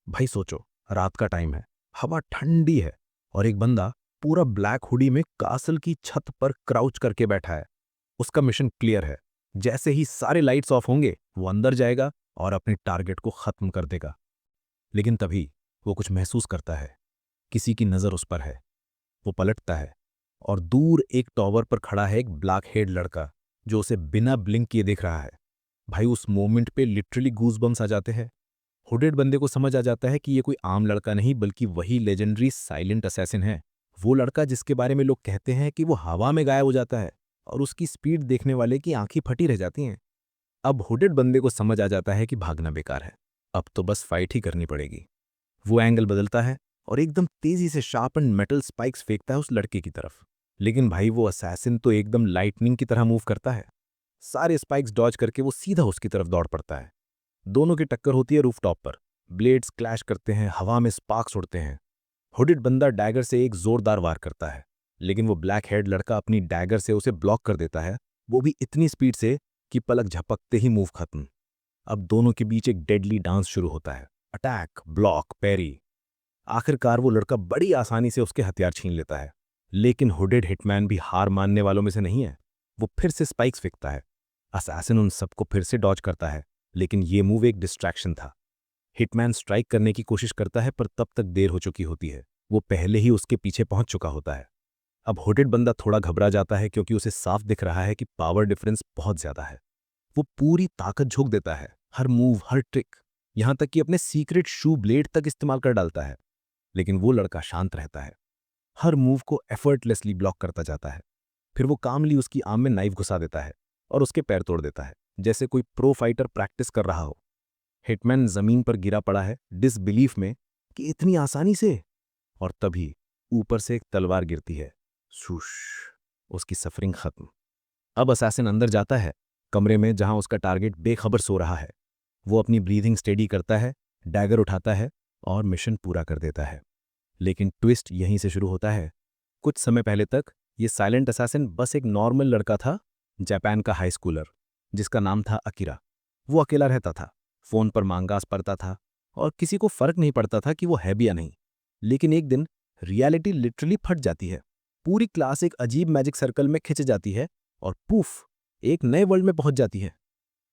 भाई सोचो, रात का टाइम है, हवा ठंडी है और एक बंदा पूरा ब्लैक हुडी में कासल की छत पर क्राउच करके बैठा है। उसका मिशन क्लियर है। जैसे ही सारे लाइट्स ऑफ होंगे वो अंदर जाएगा और अपने टारगेट को खत्म कर देगा। लेकिन तभी वो कुछ महसूस करता है। किसी की नज़र उस पर है। वो पलटता है और दूर एक टॉवर पर खड़ा है एक ब्लैक हेड लड़का जो उसे बिना ब्लिंक किए देख रहा है। भाई उस मोमेंट पे लिटरली गूज़बम्स आ जाते हैं। हुडेड बंदे को समझ आ जाता है कि ये कोई आम लड़का नहीं बल्कि वही लेजेंडरी साइलेंट असैसिन है। वो लड़का जिसके बारे में लोग कहते हैं कि वो हवा में गायब हो जाता है और उसकी स्पीड देखने वाले की आंखें फटी रह जाती हैं। अब हुडेड बंदे को समझ आ जाता है कि भागना बेकार है। अब तो बस फाइट ही करनी पड़ेगी। वो एंगल बदलता है और एकदम तेजी से शार्प एंड मेटल स्पाइक्स फेंकता है उस लड़के की तरफ। लेकिन भाई वो असैसिन तो एकदम लाइटनिंग की तरह मूव करता है। सारे स्पाइक्स डॉज करके वो सीधा उसकी तरफ दौड़ पड़ता है। दोनों की टक्कर होती है रूफटॉप पर। ब्लेड्स क्लैश करते हैं, हवा में स्पार्क्स उड़ते हैं। हुडिड बंदा डैगर से एक जोरदार वार करता है, लेकिन वो ब्लैक हेड लड़का अपनी डैगर से उसे ब्लॉक कर देता है, वो भी इतनी स्पीड से कि पलक झपकते ही मूव खत्म। अब दोनों के बीच एक डेडली डांस शुरू होता है। अटैक, ब्लॉक, पैरी। आखिरकार वो लड़का बड़ी आसानी से उसके हथियार छीन लेता है। लेकिन हुडेड हिटमैन भी हार मानने वालों में से नहीं है। वो फिर से स्पाइक्स फेंकता है। असैसिन उन सबको फिर से डॉज करता है, लेकिन ये मूव एक डिस्ट्रैक्शन था। हिटमैन स्ट्राइक करने की कोशिश करता है पर तब तक देर हो चुकी होती है। वो पहले ही उसके पीछे पहुंच चुका होता है। अब हुडेड बंदा थोड़ा घबरा जाता है क्योंकि उसे साफ दिख रहा है कि पावर डिफरेंस बहुत ज्यादा है। वो पूरी ताकत झोंक देता है, हर मूव, हर ट्रिक, यहां तक कि अपने सीक्रेट शू ब्लेड तक इस्तेमाल कर डालता है। लेकिन वो लड़का शांत रहता है, हर मूव को एफर्टलेसली ब्लॉक करता जाता है। फिर वो कामली उसकी आर्म में नाइफ घुसा देता है और उसके पैर तोड़ देता है, जैसे कोई प्रो फाइटर प्रैक्टिस कर रहा हो। हिटमैन जमीन पर गिरा पड़ा है, डिसबिलीफ में कि इतनी आसानी से। और तभी ऊपर से एक तलवार गिरती है। शूश, उसकी सफरिंग खत्म। अब असैसिन अंदर जाता है, कमरे में जहां उसका टारगेट बेखबर सो रहा है। वो अपनी ब्रीथिंग स्टेडी करता है, डैगर उठाता है और मिशन पूरा कर देता है। लेकिन ट्विस्ट यहीं से शुरू होता है। कुछ समय पहले तक ये साइलेंट असैसिन बस एक नॉर्मल लड़का था, जापान का हाई स्कूलर, जिसका नाम था अकीरा। वो अकेला रहता था, फोन पर मांगास पढ़ता था और किसी को फर्क नहीं पड़ता था कि वो है भी या नहीं। लेकिन एक दिन रियलिटी लिटरली फट जाती है। पूरी क्लास एक अजीब मैजिक सर्कल में खिंच जाती है और पूफ, एक नए वर्ल्ड में पहुंच जाती है।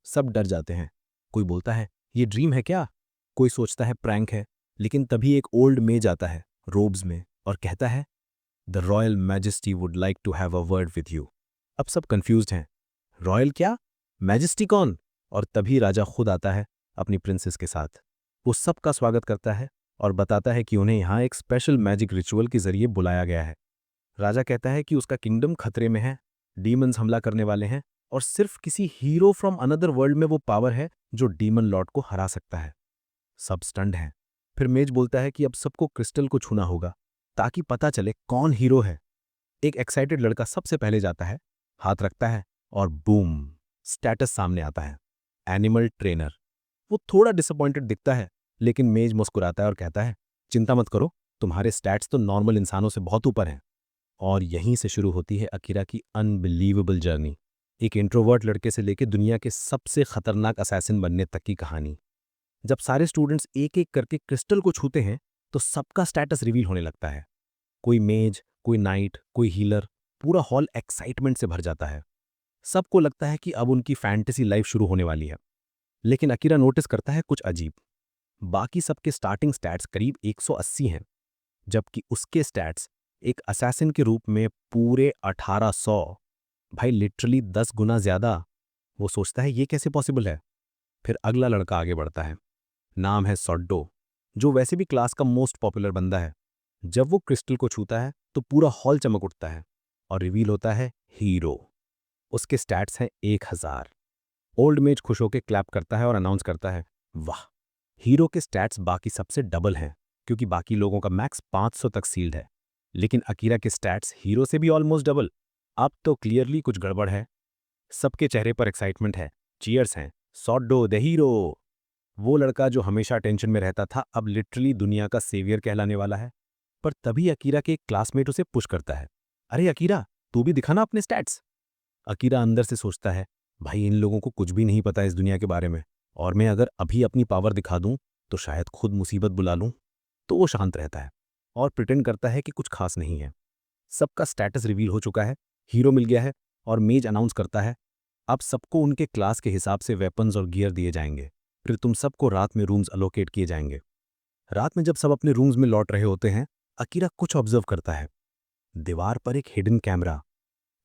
सब डर जाते हैं। कोई बोलता है ये ड्रीम है क्या, कोई सोचता है प्रैंक है। लेकिन तभी एक ओल्ड मेज आता है रोब्स में और कहता है the royal majesty would like to have a word with you. अब सब कंफ्यूज्ड हैं। रॉयल क्या, मैजेस्टी कौन? और तभी राजा खुद आता है अपनी प्रिंसेस के साथ। वो सबका स्वागत करता है और बताता है कि उन्हें यहाँ एक स्पेशल मैजिक रिचुअल के जरिए बुलाया गया है। राजा कहता है कि उसका किंगडम खतरे में है, डीमंस हमला करने वाले हैं और सिर्फ किसी हीरो फ्रॉम अनदर वर्ल्ड में वो पावर है जो डीमन लॉर्ड को हरा सकता है। सब स्टंड हैं। फिर मेज बोलता है कि अब सबको क्रिस्टल को छूना होगा ताकि पता चले कौन हीरो है। एक एक्साइटेड लड़का सबसे पहले जाता है, हाथ रखता है और बूम, स्टेटस सामने आता है, एनिमल ट्रेनर। वो थोड़ा डिसअपॉइंटेड दिखता है, लेकिन मेज मुस्कुराता है और कहता है चिंता मत करो, तुम्हारे स्टैट्स तो नॉर्मल इंसानों से बहुत ऊपर हैं। और यहीं से शुरू होती है अकीरा की अनबिलीवेबल जर्नी, एक इंट्रोवर्ट लड़के से लेकर दुनिया के सबसे खतरनाक असैसिन बनने तक की कहानी। जब सारे स्टूडेंट्स एक एक करके क्रिस्टल को छूते हैं तो सबका स्टेटस रिवील होने लगता है। कोई मेज, कोई नाइट, कोई हीलर। पूरा हॉल एक्साइटमेंट से भर जाता है। सबको लगता है कि अब उनकी फैंटेसी लाइफ शुरू होने वाली है। लेकिन अकीरा नोटिस करता है कुछ अजीब। बाकी सबके स्टार्टिंग स्टैट्स करीब 180 हैं, जबकि उसके स्टैट्स एक असैसिन के रूप में पूरे 1800। भाई लिटरली 10 गुना ज्यादा। वो सोचता है ये कैसे पॉसिबल है। फिर अगला लड़का आगे बढ़ता है, नाम है सॉड्डो, जो वैसे भी क्लास का मोस्ट पॉपुलर बंदा है। जब वो क्रिस्टल को छूता है तो पूरा हॉल चमक उठता है और रिवील होता है हीरो। उसके स्टैट्स हैं 1000। ओल्ड मेज खुश होकर क्लैप करता है और अनाउंस करता है वाह, हीरो के स्टैट्स बाकी सबसे डबल हैं क्योंकि बाकी लोगों का मैक्स 500 तक सील्ड है। लेकिन अकीरा के स्टैट्स हीरो से भी ऑलमोस्ट डबल। अब तो क्लियरली कुछ गड़बड़ है। सबके चेहरे पर एक्साइटमेंट है, चीयर्स हैं, सॉड्डो द हीरो। वो लड़का जो हमेशा टेंशन में रहता था अब लिटरली दुनिया का सेवियर कहलाने वाला है। पर तभी अकीरा के एक क्लासमेट उसे पुश करता है, अरे अकीरा, तू भी दिखा ना अपने स्टैट्स। अकीरा अंदर से सोचता है भाई इन लोगों को कुछ भी नहीं पता इस दुनिया के बारे में, और मैं अगर अभी अपनी पावर दिखा दूं तो शायद खुद मुसीबत बुला लूं। तो वो शांत रहता है और प्रिटेंड करता है कि कुछ खास नहीं है। सबका स्टेटस रिवील हो चुका है, हीरो मिल गया है और मेज अनाउंस करता है, अब सबको उनके क्लास के हिसाब से वेपन्स और गियर दिए जाएंगे। फिर तुम सबको रात में रूम्स अलोकेट किए जाएंगे। रात में जब सब अपने रूम्स में लौट रहे होते हैं, अकीरा कुछ ऑब्जर्व करता है। दीवार पर एक हिडन कैमरा।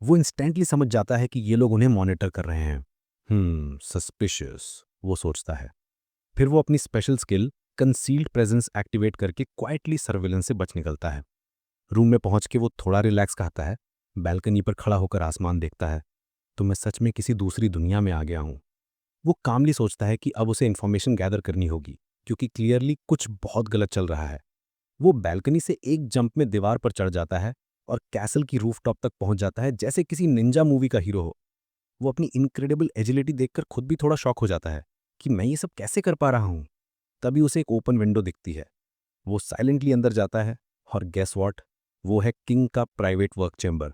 वो इंस्टेंटली समझ जाता है कि ये लोग उन्हें मॉनिटर कर रहे हैं। सस्पिशियस, वो सोचता है। फिर वो अपनी special skill concealed presence activate करके क्वाइटली सर्विलेंस से बच निकलता है। रूम में पहुंच के वो थोड़ा रिलैक्स कहता है, बैल्कनी पर खड़ा होकर आसमान देखता है। तो मैं सच में किसी दूसरी दुनिया में आ गया हूं। वो कामली सोचता है कि अब उसे इन्फॉर्मेशन गैदर करनी होगी, क्योंकि क्लियरली कुछ बहुत गलत चल रहा है। वो बैल्कनी से एक जंप में दीवार पर चढ़ जाता है और कैसल की रूफटॉप तक पहुंच जाता है, जैसे किसी निंजा मूवी का हीरो हो। वो अपनी इनक्रेडिबल एजिलिटी देखकर खुद भी थोड़ा शॉक हो जाता है कि मैं ये सब कैसे कर पा रहा हूं। तभी उसे एक ओपन विंडो दिखती है। वो साइलेंटली अंदर जाता है और गेस व्हाट, वो है किंग का प्राइवेट वर्क चेंबर।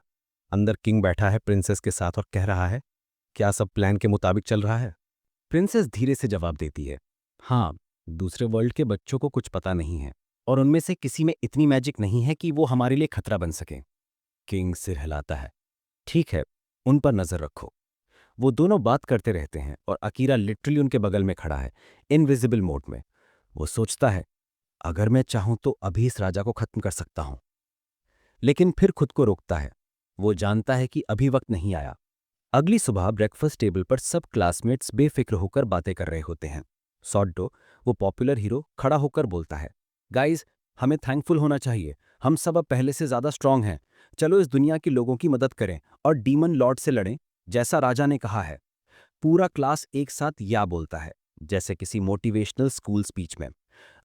अंदर किंग बैठा है प्रिंसेस के साथ और कह रहा है, क्या सब प्लान के मुताबिक चल रहा है? प्रिंसेस धीरे से जवाब देती है, हाँ, दूसरे वर्ल्ड के बच्चों को कुछ पता नहीं है और उनमें से किसी में इतनी मैजिक नहीं है कि वो हमारे लिए खतरा बन सके। किंग सिर हिलाता है, ठीक है, उन पर नजर रखो। वो दोनों बात करते रहते हैं और अकीरा लिटरली उनके बगल में खड़ा है, इनविजिबल मोड में। वो सोचता है, अगर मैं चाहूं तो अभी इस राजा को खत्म कर सकता हूं, लेकिन फिर खुद को रोकता है। वो जानता है कि अभी वक्त नहीं आया। अगली सुबह ब्रेकफास्ट टेबल पर सब क्लासमेट्स बेफिक्र होकर बातें कर रहे होते हैं। सॉड्डो, वो पॉपुलर हीरो, खड़ा होकर बोलता है, गाइज, हमें थैंकफुल होना चाहिए। हम सब अब पहले से ज्यादा स्ट्रांग हैं। चलो इस दुनिया के लोगों की मदद करें और डीमन लॉर्ड से लड़ें, जैसा राजा ने कहा है। पूरा क्लास एक साथ या बोलता है, जैसे किसी मोटिवेशनल स्कूल स्पीच में।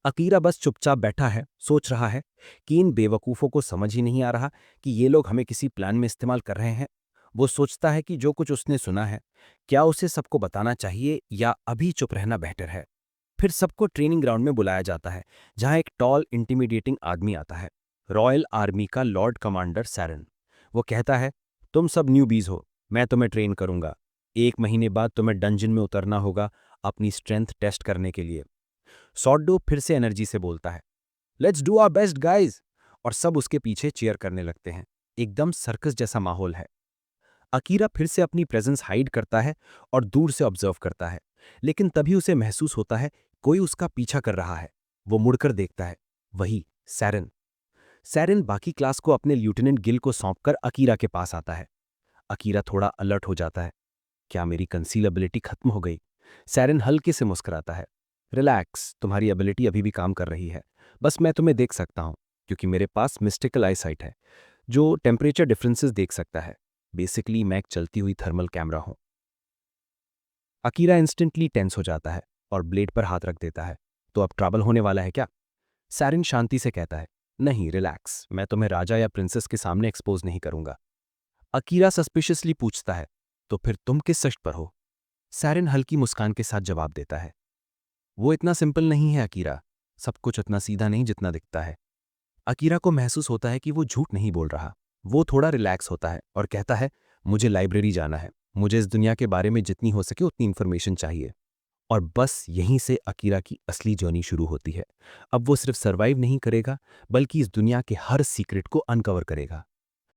अकीरा बस चुपचाप बैठा है, सोच रहा है कि इन बेवकूफ़ों को समझ ही नहीं आ रहा कि ये लोग हमें किसी प्लान में इस्तेमाल कर रहे हैं। वो सोचता है कि जो कुछ उसने सुना है, क्या उसे सबको बताना चाहिए या अभी चुप रहना बेहतर है। फिर सबको ट्रेनिंग ग्राउंड में बुलाया जाता है, जहां एक टॉल इंटिमिडेटिंग आदमी आता है, रॉयल आर्मी का लॉर्ड कमांडर सैरन। वो कहता है, तुम सब न्यूबीज हो, मैं तुम्हें ट्रेन करूंगा। 1 महीने बाद तुम्हें डंजन में उतरना होगा अपनी स्ट्रेंथ टेस्ट करने के लिए। सॉड्डो फिर से एनर्जी से बोलता है, let's do our best guys. और सब उसके पीछे चीयर करने लगते हैं। एकदम सर्कस जैसा माहौल है। अकीरा फिर से अपनी प्रेजेंस हाइड करता है और दूर से ऑब्जर्व करता है, लेकिन तभी उसे महसूस होता है कोई उसका पीछा कर रहा है। वो मुड़कर देखता है, वही सैरन। सैरन बाकी क्लास को अपने लेफ्टिनेंट गिल को सौंपकर अकीरा के पास आता है। अकीरा थोड़ा अलर्ट हो जाता है, क्या मेरी कंसील एबिलिटी खत्म हो गई? सैरन हल्के से मुस्कुराता है, रिलैक्स, तुम्हारी एबिलिटी अभी भी काम कर रही है। बस मैं तुम्हें देख सकता हूं, क्योंकि मेरे पास मिस्टिकल आईसाइट है जो टेम्परेचर डिफरेंसेस देख सकता है। बेसिकली मैं एक चलती हुई थर्मल कैमरा हूं। अकीरा इंस्टेंटली टेंस हो जाता है और ब्लेड पर हाथ रख देता है, तो अब ट्रबल होने वाला है क्या? सैरन शांति से कहता है, नहीं, रिलैक्स, मैं तुम्हें राजा या प्रिंसेस के सामने एक्सपोज नहीं करूंगा। अकीरा सस्पिशियसली पूछता है, तो फिर तुम किस सच पर हो? सैरन हल्की मुस्कान के साथ जवाब देता है, वो इतना सिंपल नहीं है अकीरा, सब कुछ उतना सीधा नहीं जितना दिखता है। अकीरा को महसूस होता है कि वो झूठ नहीं बोल रहा। वो थोड़ा रिलैक्स होता है और कहता है, मुझे लाइब्रेरी जाना है, मुझे इस दुनिया के बारे में जितनी हो सके उतनी इन्फॉर्मेशन चाहिए। और बस यहीं से अकीरा की असली जर्नी शुरू होती है। अब वो सिर्फ सर्वाइव नहीं करेगा, बल्कि इस दुनिया के हर सीक्रेट को अनकवर करेगा।